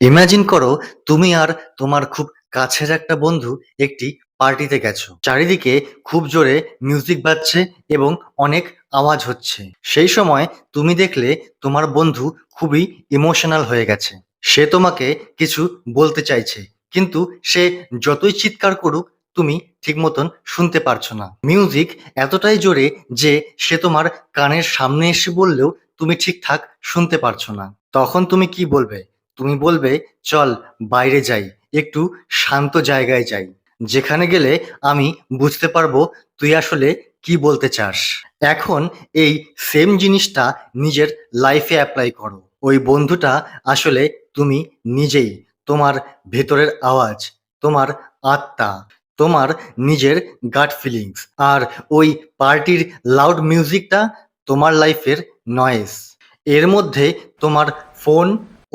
Imagine করো তুমি আর তোমার খুব কাছের একটা বন্ধু একটি পার্টিতে গেছো। চারিদিকে খুব জোরে মিউজিক বাজছে এবং অনেক আওয়াজ হচ্ছে। সেই সময় তুমি দেখলে তোমার বন্ধু খুবই ইমোশনাল হয়ে গেছে। সে তোমাকে কিছু বলতে চাইছে, কিন্তু সে যতই চিৎকার করুক তুমি ঠিক মতন শুনতে পারছো না। মিউজিক এতটাই জোরে যে সে তোমার কানের সামনে এসে বললেও তুমি ঠিকঠাক শুনতে পারছো না। তখন তুমি কি বলবে? তুমি বলবে, চল বাইরে যাই, একটু শান্ত জায়গায় যাই, যেখানে গেলে আমি বুঝতে পারবো তুই আসলে কি বলতে চাস। এখন এই সেম জিনিসটা নিজের লাইফে অ্যাপ্লাই করো। ওই বন্ধুটা আসলে তুমি নিজেই। তোমার ভেতরের আওয়াজ, তোমার আত্মা, তোমার নিজের গাট ফিলিংস। আর ওই পার্টির লাউড মিউজিকটা তোমার লাইফের নয়েজ। এর মধ্যে তোমার phone,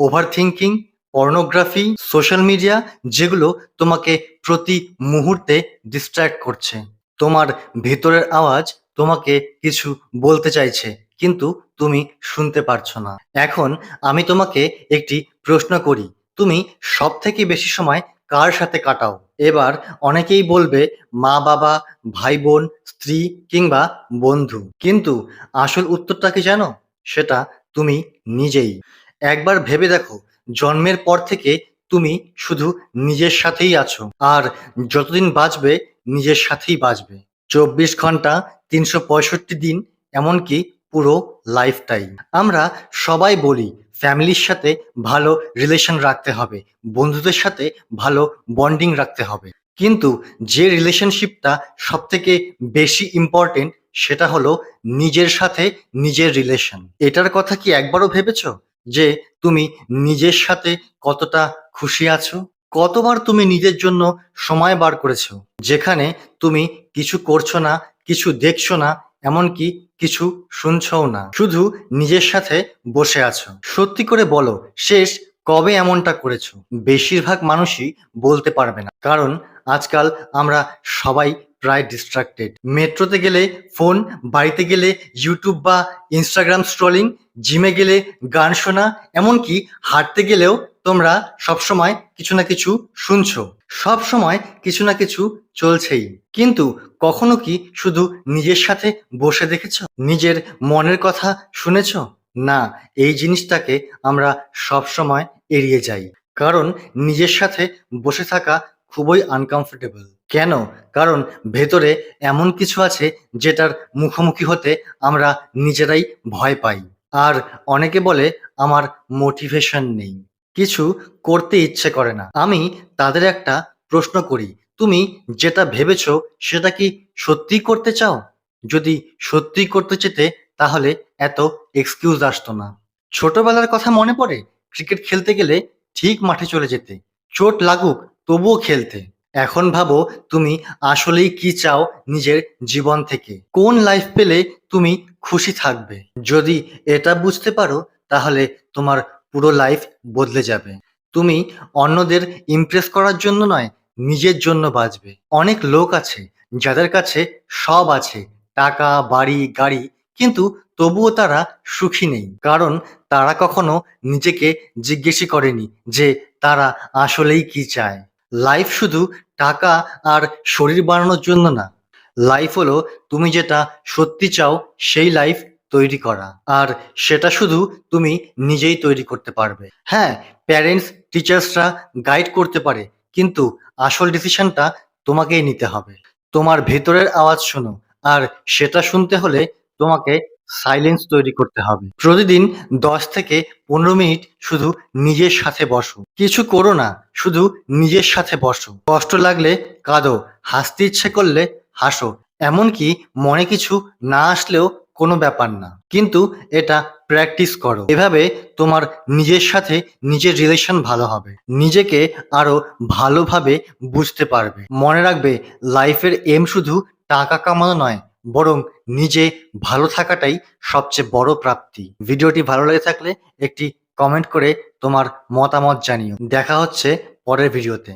overthinking, pornography, social media, যেগুলো তোমাকে প্রতি মুহূর্তে ডিস্ট্র্যাক্ট করছে। তোমার ভেতরের আওয়াজ তোমাকে কিছু বলতে চাইছে, কিন্তু তুমি শুনতে পারছো না। এখন আমি তোমাকে একটি প্রশ্ন করি, তুমি সব থেকে বেশি সময় কার সাথে কাটাও? এবার অনেকেই বলবে মা বাবা, ভাই বোন, স্ত্রী কিংবা বন্ধু, কিন্তু আসল উত্তরটা কি জানো? সেটা তুমি নিজেই। একবার ভেবে দেখো, জন্মের পর থেকে তুমি শুধু নিজের সাথেই আছো, আর যতদিন বাঁচবে নিজের সাথেই বাঁচবে। 24 ঘন্টা, 365 দিন, এমনকি পুরো লাইফটাই। আমরা সবাই বলি ফ্যামিলির সাথে ভালো রিলেশন রাখতে হবে, বন্ধুদের সাথে ভালো বন্ডিং রাখতে হবে, কিন্তু যে রিলেশনশিপটা সব থেকে বেশি ইম্পর্টেন্ট সেটা হলো নিজের সাথে নিজের রিলেশন। এটার কথা কি একবারও ভেবেছো যে তুমি নিজের সাথে কতটা খুশি আছো? কতবার তুমি নিজের জন্য সময় বার করেছো, যেখানে তুমি কিছু করছো না, কিছু দেখছো না, এমনকি কিছু শুনছও না, শুধু নিজের সাথে বসে আছো? সত্যি করে বলো, শেষ কবে এমনটা করেছো? বেশিরভাগ মানুষই বলতে পারবে না, কারণ আজকাল আমরা সবাই প্রায় ডিস্ট্রাক্টেড। মেট্রোতে গেলে ফোন, বাড়িতে গেলে ইউটিউব বা ইনস্টাগ্রাম স্ক্রলিং, জিমে গেলে গান শোনা, এমনকি হাঁটতে গেলেও তোমরা সবসময় কিছু না কিছু শুনছো। সব সময় কিছু না কিছু চলছেই, কিন্তু কখনো কি শুধু নিজের সাথে বসে দেখেছো? নিজের মনের কথা শুনেছো? না, এই জিনিসটাকে আমরা সব সময় এড়িয়ে যাই, কারণ নিজের সাথে বসে থাকা খুবই আনকমফোর্টেবল। কেন? কারণ ভেতরে এমন কিছু আছে যেটার মুখোমুখি হতে আমরা নিজেরাই ভয় পাই। আর অনেকে বলে আমার মোটিভেশন নেই, কিছু করতে ইচ্ছে করে না। আমি তাদের একটা প্রশ্ন করি, তুমি যেটা ভেবেছো সেটা কি সত্যিই করতে চাও? যদি সত্যিই করতে চেতে, তাহলে এত এক্সকিউজ আসতো না। ছোটবেলার কথা মনে পড়ে? ক্রিকেট খেলতে গেলে ঠিক মাঠে চলে যেতে, চোট লাগুক তবুও খেলতে। এখন ভাবো তুমি আসলেই কি চাও নিজের জীবন থেকে? কোন লাইফ পেলে তুমি খুশি থাকবে? যদি এটা বুঝতে পারো, তাহলে তোমার পুরো লাইফ বদলে যাবে। তুমি অন্যদের ইমপ্রেস করার জন্য নয়, নিজের জন্য বাঁচবে। অনেক লোক আছে যাদের কাছে সব আছে, টাকা, বাড়ি, গাড়ি, কিন্তু তবুও তারা সুখী নেই, কারণ তারা কখনো নিজেকে জিজ্ঞেসই করেনি যে তারা আসলেই কি চায়। লাইফ শুধু টাকা আর শরীর বানানোর জন্য না, লাইফ হলো তুমি যেটা সত্যি চাও সেই লাইফ তৈরি করা, আর সেটা শুধু তুমি নিজেই তৈরি করতে পারবে। হ্যাঁ, প্যারেন্টস, টিচার্সরা গাইড করতে পারে, কিন্তু আসল ডিসিশনটা তোমাকেই নিতে হবে। তোমার ভেতরের আওয়াজ শোনো, আর সেটা শুনতে হলে তোমাকে সাইলেন্স তৈরি করতে হবে। প্রতিদিন 10 থেকে 15 মিনিট শুধু নিজের সাথে বসো, কিছু করো না, শুধু নিজের সাথে বসো। কষ্ট লাগলে কাঁদো, হাসতে ইচ্ছে করলে হাসো, এমনকি মনে কিছু না আসলেও কোনো ব্যাপার না, কিন্তু এটা প্র্যাকটিস করো। এভাবে তোমার নিজের সাথে নিজের রিলেশন ভালো হবে, নিজেকে আরো ভালোভাবে বুঝতে পারবে। মনে রাখবে, লাইফের এম শুধু টাকা কামানো নয়, বরং নিজে ভালো থাকাটাই সবচেয়ে বড় প্রাপ্তি। ভিডিওটি ভালো লেগে থাকলে একটি কমেন্ট করে তোমার মতামত জানিও। দেখা হচ্ছে পরের ভিডিওতে।